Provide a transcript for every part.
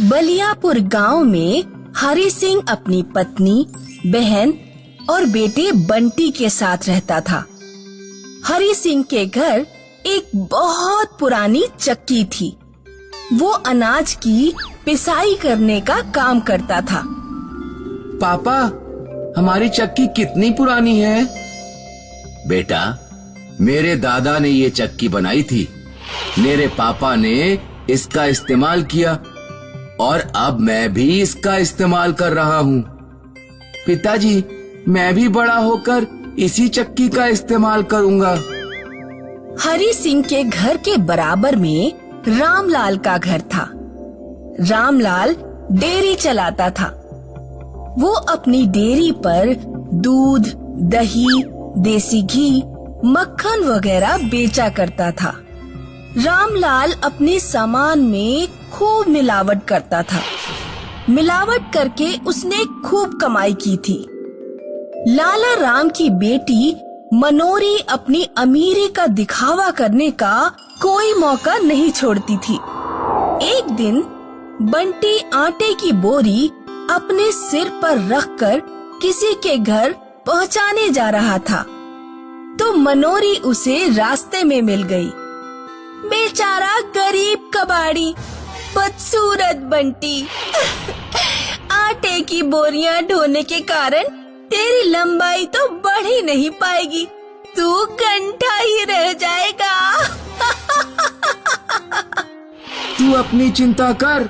बलियापुर गांव में हरि सिंह अपनी पत्नी, बहन और बेटे बंटी के साथ रहता था। हरि सिंह के घर एक बहुत पुरानी चक्की थी। वो अनाज की पिसाई करने का काम करता था। पापा, हमारी चक्की कितनी पुरानी है? बेटा, मेरे दादा ने ये चक्की बनाई थी। मेरे पापा ने इसका इस्तेमाल किया और अब मैं भी इसका इस्तेमाल कर रहा हूँ। पिताजी, मैं भी बड़ा होकर इसी चक्की का इस्तेमाल करूँगा। हरि सिंह के घर के बराबर में रामलाल का घर था। रामलाल डेयरी चलाता था। वो अपनी डेयरी पर दूध, दही, देसी घी, मक्खन वगैरह बेचा करता था। रामलाल अपने सामान में खूब मिलावट करता था। मिलावट करके उसने खूब कमाई की थी। लाला राम की बेटी मनोरी अपनी अमीरी का दिखावा करने का कोई मौका नहीं छोड़ती थी। एक दिन बंटी आटे की बोरी अपने सिर पर रखकर किसी के घर पहुंचाने जा रहा था, तो मनोरी उसे रास्ते में मिल गई। बेचारा गरीब कबाड़ी, बदसूरत बंटी। आटे की बोरियां ढोने के कारण तेरी लंबाई तो बढ़ ही नहीं पाएगी, तू कंठा ही रह जाएगा। तू अपनी चिंता कर।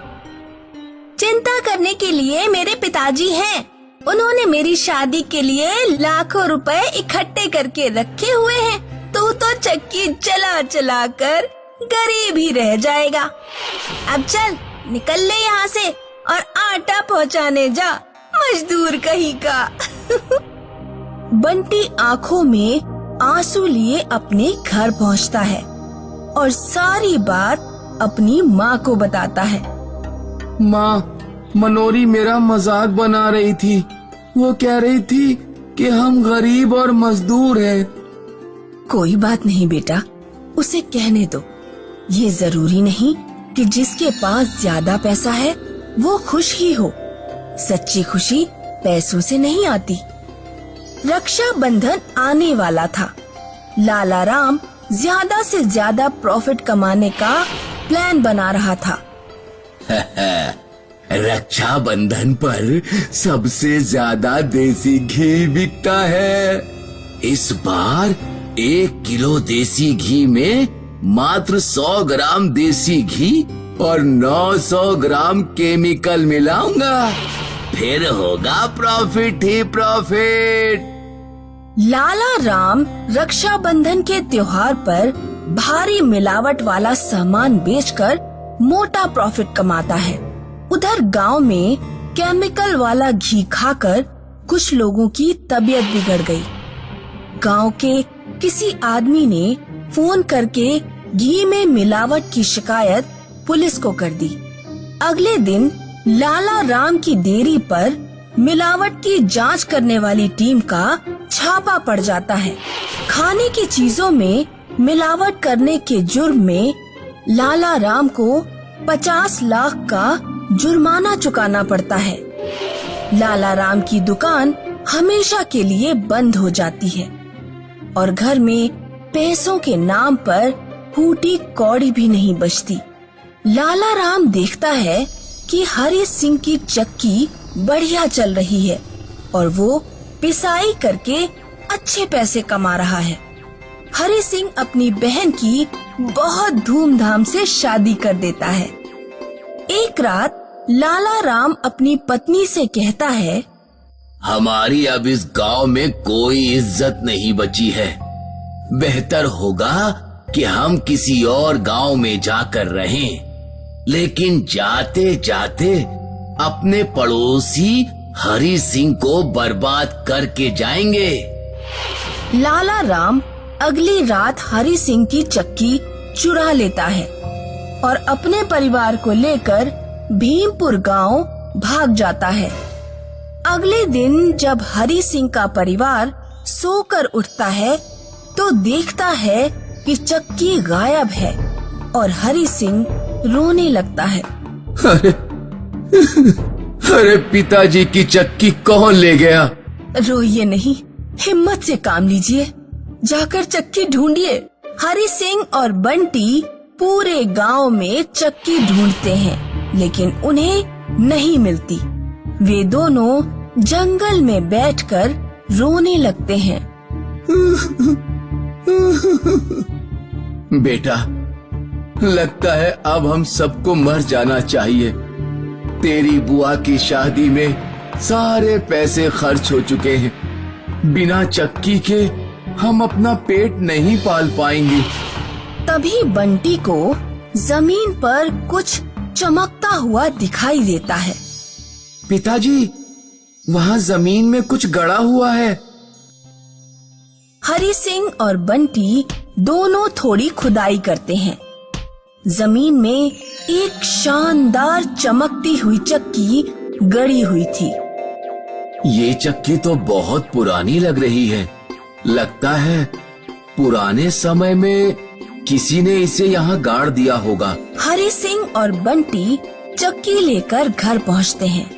चिंता करने के लिए मेरे पिताजी हैं। उन्होंने मेरी शादी के लिए लाखों रुपए इकट्ठे करके रखे हुए हैं। तू तो चक्की चला चला कर गरीब ही रह जाएगा। अब चल, निकल ले यहाँ से और आटा पहुँचाने जा, मजदूर कहीं का। बंटी आंखों में आंसू लिए अपने घर पहुँचता है और सारी बात अपनी माँ को बताता है। माँ, मनोरी मेरा मजाक बना रही थी। वो कह रही थी कि हम गरीब और मजदूर हैं। कोई बात नहीं बेटा, उसे कहने दो। ये जरूरी नहीं कि जिसके पास ज्यादा पैसा है वो खुश ही हो। सच्ची खुशी पैसों से नहीं आती। रक्षाबंधन आने वाला था। लाला राम ज्यादा से ज्यादा प्रॉफिट कमाने का प्लान बना रहा था। रक्षाबंधन पर सबसे ज्यादा देसी घी बिकता है। इस बार 1 किलो देसी घी में मात्र 100 ग्राम देसी घी और 900 ग्राम केमिकल मिलाऊंगा। फिर होगा प्रॉफिट ही प्रॉफिट। लाला राम रक्षाबंधन के त्योहार पर भारी मिलावट वाला सामान बेचकर मोटा प्रॉफिट कमाता है। उधर गांव में केमिकल वाला घी खाकर कुछ लोगों की तबीयत बिगड़ गई। गांव के किसी आदमी ने फोन करके घी में मिलावट की शिकायत पुलिस को कर दी। अगले दिन लाला राम की डेयरी पर मिलावट की जांच करने वाली टीम का छापा पड़ जाता है। खाने की चीजों में मिलावट करने के जुर्म में लाला राम को 50 लाख का जुर्माना चुकाना पड़ता है। लाला राम की दुकान हमेशा के लिए बंद हो जाती है और घर में पैसों के नाम पर फूटी कौड़ी भी नहीं बचती। लाला राम देखता है कि हरि सिंह की चक्की बढ़िया चल रही है और वो पिसाई करके अच्छे पैसे कमा रहा है। हरि सिंह अपनी बहन की बहुत धूमधाम से शादी कर देता है। एक रात लाला राम अपनी पत्नी से कहता है, हमारी अब इस गांव में कोई इज्जत नहीं बची है। बेहतर होगा कि हम किसी और गांव में जाकर रहें। लेकिन जाते जाते अपने पड़ोसी हरि सिंह को बर्बाद करके जाएंगे। लाला राम अगली रात हरि सिंह की चक्की चुरा लेता है और अपने परिवार को लेकर भीमपुर गांव भाग जाता है। अगले दिन जब हरि सिंह का परिवार सोकर उठता है तो देखता है कि चक्की गायब है और हरि सिंह रोने लगता है। अरे अरे पिताजी की चक्की कौन ले गया? रोइए नहीं, हिम्मत से काम लीजिए, जाकर चक्की ढूंढिए। हरि सिंह और बंटी पूरे गांव में चक्की ढूंढते हैं, लेकिन उन्हें नहीं मिलती। वे दोनों जंगल में बैठकर रोने लगते हैं। बेटा, लगता है अब हम सबको मर जाना चाहिए। तेरी बुआ की शादी में सारे पैसे खर्च हो चुके हैं। बिना चक्की के हम अपना पेट नहीं पाल पाएंगे। तभी बंटी को जमीन पर कुछ चमकता हुआ दिखाई देता है। पिताजी, वहाँ जमीन में कुछ गड़ा हुआ है। हरि सिंह और बंटी दोनों थोड़ी खुदाई करते हैं। जमीन में एक शानदार चमकती हुई चक्की गड़ी हुई थी। ये चक्की तो बहुत पुरानी लग रही है। लगता है पुराने समय में किसी ने इसे यहाँ गाड़ दिया होगा। हरि सिंह और बंटी चक्की लेकर घर पहुँचते हैं।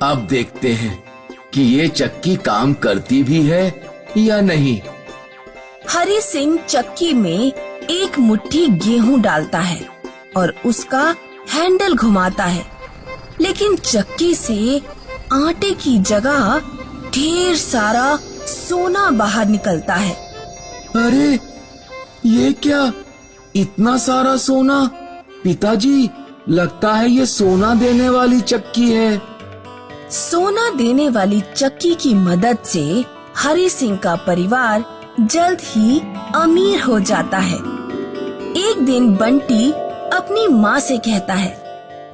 अब देखते हैं कि ये चक्की काम करती भी है या नहीं। हरि सिंह चक्की में एक मुट्ठी गेहूं डालता है और उसका हैंडल घुमाता है, लेकिन चक्की से आटे की जगह ढेर सारा सोना बाहर निकलता है। अरे, ये क्या, इतना सारा सोना? पिताजी, लगता है ये सोना देने वाली चक्की है। सोना देने वाली चक्की की मदद से हरि सिंह का परिवार जल्द ही अमीर हो जाता है। एक दिन बंटी अपनी माँ से कहता है,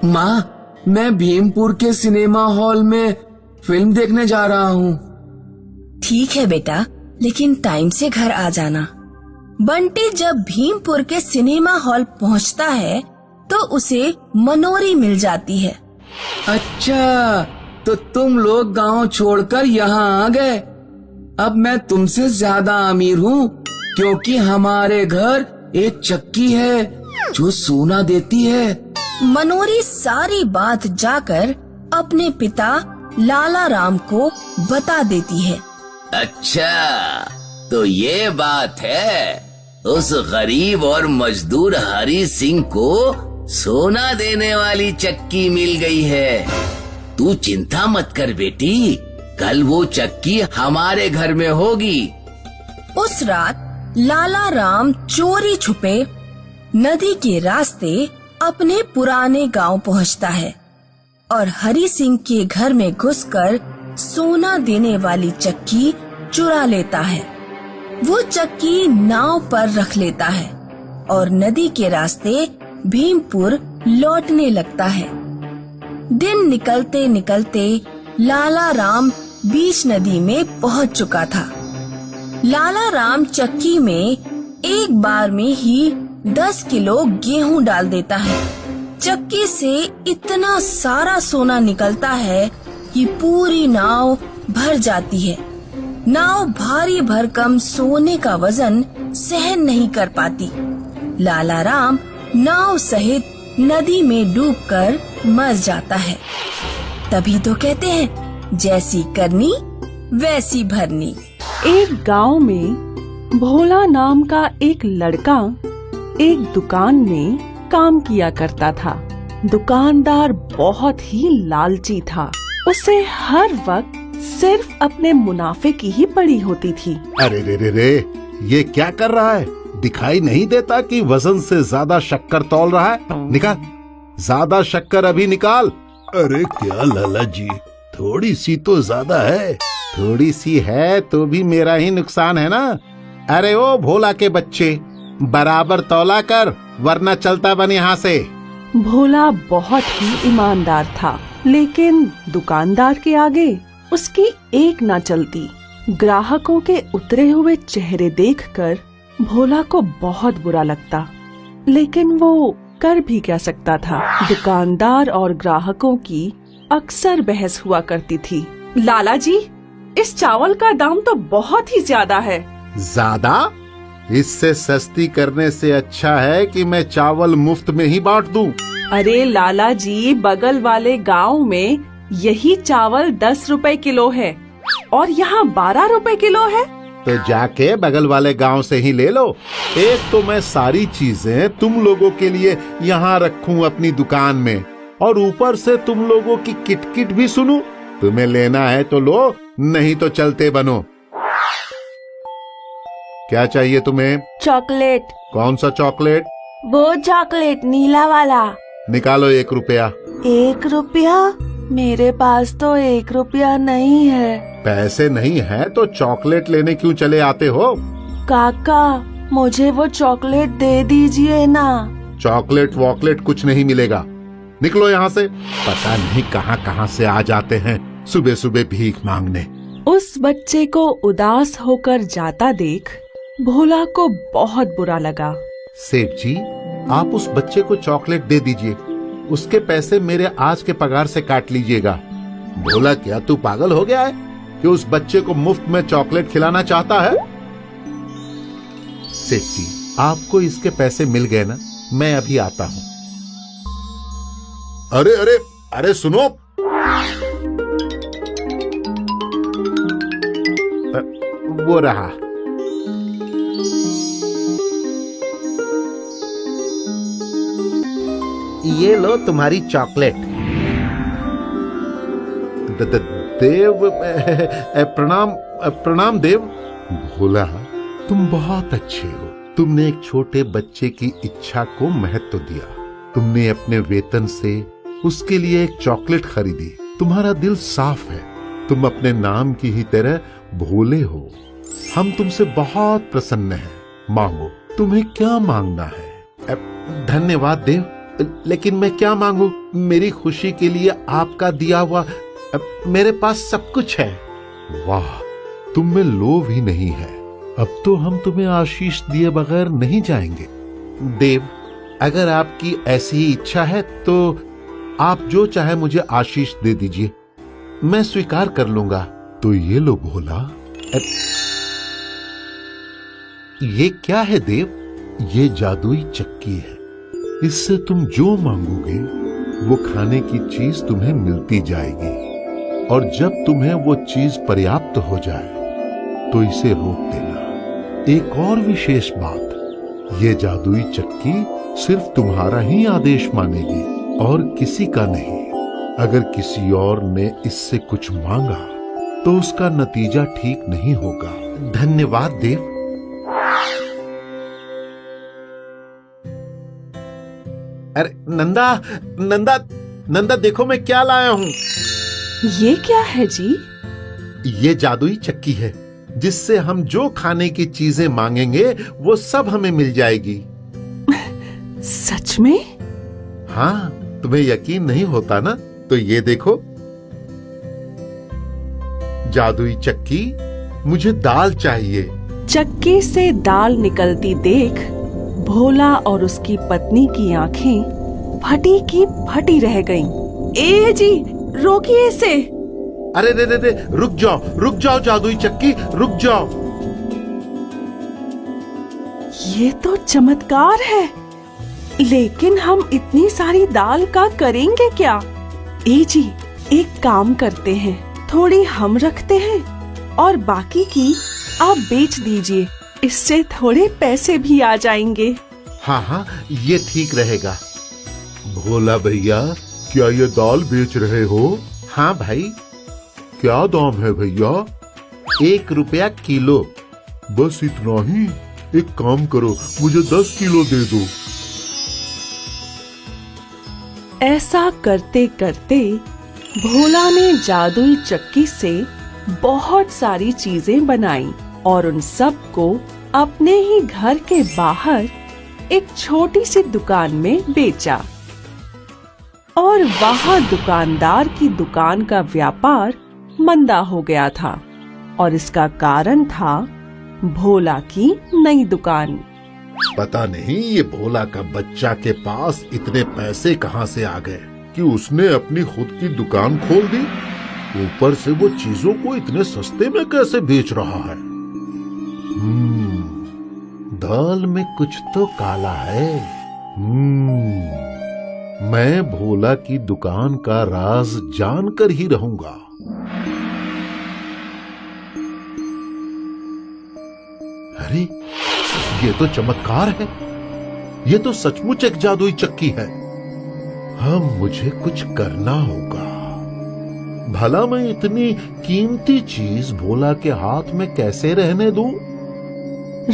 माँ, मैं भीमपुर के सिनेमा हॉल में फिल्म देखने जा रहा हूँ। ठीक है बेटा, लेकिन टाइम से घर आ जाना। बंटी जब भीमपुर के सिनेमा हॉल पहुँचता है तो उसे मनोरी मिल जाती है। अच्छा, तो तुम लोग गांव छोड़कर यहाँ आ गए। अब मैं तुमसे ज्यादा अमीर हूँ, क्योंकि हमारे घर एक चक्की है जो सोना देती है। मनोरी सारी बात जाकर अपने पिता लाला राम को बता देती है। अच्छा, तो ये बात है। उस गरीब और मजदूर हरि सिंह को सोना देने वाली चक्की मिल गई है। तू चिंता मत कर बेटी, कल वो चक्की हमारे घर में होगी। उस रात लाला राम चोरी छुपे नदी के रास्ते अपने पुराने गांव पहुंचता है और हरि सिंह के घर में घुसकर सोना देने वाली चक्की चुरा लेता है। वो चक्की नाव पर रख लेता है और नदी के रास्ते भीमपुर लौटने लगता है। दिन निकलते निकलते लाला राम बीच नदी में पहुंच चुका था। लाला राम चक्की में एक बार में ही 10 किलो गेहूं डाल देता है। चक्की से इतना सारा सोना निकलता है कि पूरी नाव भर जाती है। नाव भारी भरकम सोने का वजन सहन नहीं कर पाती। लाला राम नाव सहित नदी में डूबकर मर जाता है। तभी तो कहते हैं, जैसी करनी वैसी भरनी। एक गांव में भोला नाम का एक लड़का एक दुकान में काम किया करता था। दुकानदार बहुत ही लालची था। उसे हर वक्त सिर्फ अपने मुनाफे की ही पड़ी होती थी। अरे रे रे रे, ये क्या कर रहा है? दिखाई नहीं देता कि वजन से ज्यादा शक्कर तौल रहा है? निकाल, ज्यादा शक्कर अभी निकाल। अरे क्या लाला जी, थोड़ी सी तो ज्यादा है। थोड़ी सी है तो भी मेरा ही नुकसान है ना। अरे ओ भोला के बच्चे, बराबर तौला कर, वरना चलता बन यहाँ से। भोला बहुत ही ईमानदार था, लेकिन दुकानदार के आगे उसकी एक ना चलती। ग्राहकों के उतरे हुए चेहरे देखकर भोला को बहुत बुरा लगता, लेकिन वो कर भी क्या सकता था। दुकानदार और ग्राहकों की अक्सर बहस हुआ करती थी। लाला जी, इस चावल का दाम तो बहुत ही ज्यादा है। ज्यादा? इससे सस्ती करने से अच्छा है कि मैं चावल मुफ्त में ही बांट दूं। अरे लाला जी, बगल वाले गांव में यही चावल 10 रुपए किलो है और यहाँ 12 रुपए किलो है। तो जाके बगल वाले गांव से ही ले लो। एक तो मैं सारी चीजें तुम लोगों के लिए यहाँ रखूं अपनी दुकान में, और ऊपर से तुम लोगों की किटकिट भी सुनूं। तुम्हें लेना है तो लो, नहीं तो चलते बनो। क्या चाहिए तुम्हें? चॉकलेट। कौन सा चॉकलेट? वो चॉकलेट नीला वाला। निकालो 1 रुपया। 1 रुपया? मेरे पास तो 1 रुपया नहीं है। पैसे नहीं है तो चॉकलेट लेने क्यों चले आते हो? काका, मुझे वो चॉकलेट दे दीजिए ना। चॉकलेट वॉकलेट कुछ नहीं मिलेगा, निकलो यहाँ से। पता नहीं कहाँ कहाँ से आ जाते हैं सुबह सुबह भीख मांगने। उस बच्चे को उदास होकर जाता देख भोला को बहुत बुरा लगा। सेठ जी, आप उस बच्चे को चॉकलेट दे दीजिए, उसके पैसे मेरे आज के पगार से काट लीजिएगा। भोला, क्या तू पागल हो गया है कि उस बच्चे को मुफ्त में चॉकलेट खिलाना चाहता है? सेठ जी, आपको इसके पैसे मिल गए ना, मैं अभी आता हूँ। अरे अरे अरे सुनो, वो रहा। ये लो तुम्हारी चॉकलेट। देव, प्रणाम प्रणाम देव। भोला, तुम बहुत अच्छे हो। तुमने एक छोटे बच्चे की इच्छा को महत्व दिया। तुमने अपने वेतन से उसके लिए एक चॉकलेट खरीदी। तुम्हारा दिल साफ है। तुम अपने नाम की ही तरह भोले हो। हम तुमसे बहुत प्रसन्न हैं। मांगो, तुम्हें क्या मांगना है? धन्यवाद देव, लेकिन मैं क्या मांगू? मेरी खुशी के लिए आपका दिया हुआ मेरे पास सब कुछ है। वाह, तुम में लोभ ही नहीं है। अब तो हम तुम्हें आशीष दिए बगैर नहीं जाएंगे। देव, अगर आपकी ऐसी ही इच्छा है तो आप जो चाहे मुझे आशीष दे दीजिए, मैं स्वीकार कर लूंगा। तो ये लो भोला। ये क्या है देव? ये जादुई चक्की है। इससे तुम जो मांगोगे वो खाने की चीज तुम्हें मिलती जाएगी, और जब तुम्हें वो चीज पर्याप्त हो जाए तो इसे रोक देना। एक और विशेष बात, ये जादुई चक्की सिर्फ तुम्हारा ही आदेश मानेगी और किसी का नहीं। अगर किसी और ने इससे कुछ मांगा तो उसका नतीजा ठीक नहीं होगा। धन्यवाद देव। अरे नंदा, नंदा, नंदा, देखो मैं क्या लाया हूँ। ये क्या है जी? ये जादुई चक्की है, जिससे हम जो खाने की चीजें मांगेंगे वो सब हमें मिल जाएगी। सच में? हाँ, तुम्हें यकीन नहीं होता ना? तो ये देखो, जादुई चक्की। मुझे दाल चाहिए। चक्की से दाल निकलती देख भोला और उसकी पत्नी की आंखें फटी की फटी रह गईं। ए जी, रोकिए इसे। अरे रे रे रे, रुक जाओ जादुई चक्की, रुक जाओ। ये तो चमत्कार है, लेकिन हम इतनी सारी दाल का करेंगे क्या? ए जी, एक काम करते हैं, थोड़ी हम रखते हैं और बाकी की आप बेच दीजिए, इससे थोड़े पैसे भी आ जाएंगे। हाँ हाँ, ये ठीक रहेगा। भोला भैया, क्या ये दाल बेच रहे हो? हाँ भाई। क्या दाम है भैया? 1 रुपया किलो। बस इतना ही? एक काम करो, मुझे 10 किलो दे दो। ऐसा करते करते भोला ने जादुई चक्की से बहुत सारी चीजें बनाई और उन सब को अपने ही घर के बाहर एक छोटी सी दुकान में बेचा। और वहाँ दुकानदार की दुकान का व्यापार मंदा हो गया था, और इसका कारण था भोला की नई दुकान। पता नहीं ये भोला का बच्चा के पास इतने पैसे कहाँ से आ गए कि उसने अपनी खुद की दुकान खोल दी। ऊपर से वो चीजों को इतने सस्ते में कैसे बेच रहा है? दाल में कुछ तो काला है। मैं भोला की दुकान का राज जानकर ही रहूंगा। अरे ये तो चमत्कार है, ये तो सचमुच एक जादुई चक्की है। हम मुझे कुछ करना होगा। भला मैं इतनी कीमती चीज भोला के हाथ में कैसे रहने दूं?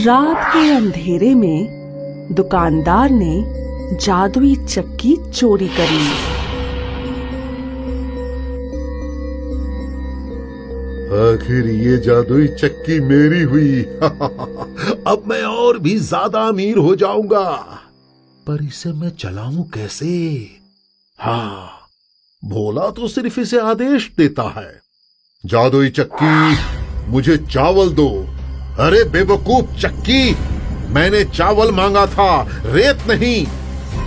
रात के अंधेरे में दुकानदार ने जादुई चक्की चोरी कर ली। आखिर ये जादुई चक्की मेरी हुई। अब मैं और भी ज्यादा अमीर हो जाऊंगा। पर इसे मैं चलाऊं कैसे? हाँ, भोला तो सिर्फ इसे आदेश देता है। जादुई चक्की, मुझे चावल दो। अरे बेवकूफ चक्की, मैंने चावल मांगा था, रेत नहीं।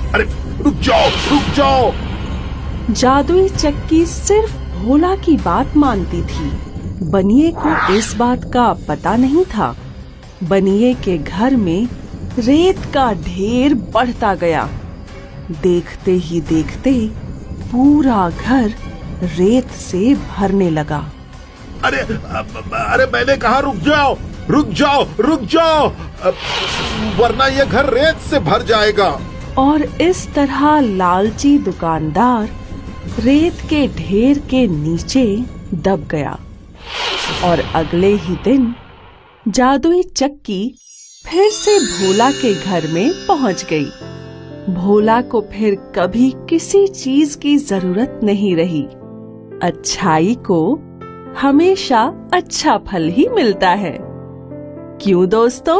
अरे रुक जाओ, रुक जाओ। जादुई चक्की सिर्फ भोला की बात मानती थी। बनिए को इस बात का पता नहीं था। बनिए के घर में रेत का ढेर बढ़ता गया। देखते ही देखते पूरा घर रेत से भरने लगा। अरे मैंने कहा रुक जाओ, रुक जाओ, रुक जाओ, वरना ये घर रेत से भर जाएगा। और इस तरह लालची दुकानदार रेत के ढेर के नीचे दब गया। और अगले ही दिन जादुई चक्की फिर से भोला के घर में पहुंच गई। भोला को फिर कभी किसी चीज की जरूरत नहीं रही। अच्छाई को हमेशा अच्छा फल ही मिलता है। क्यों दोस्तों?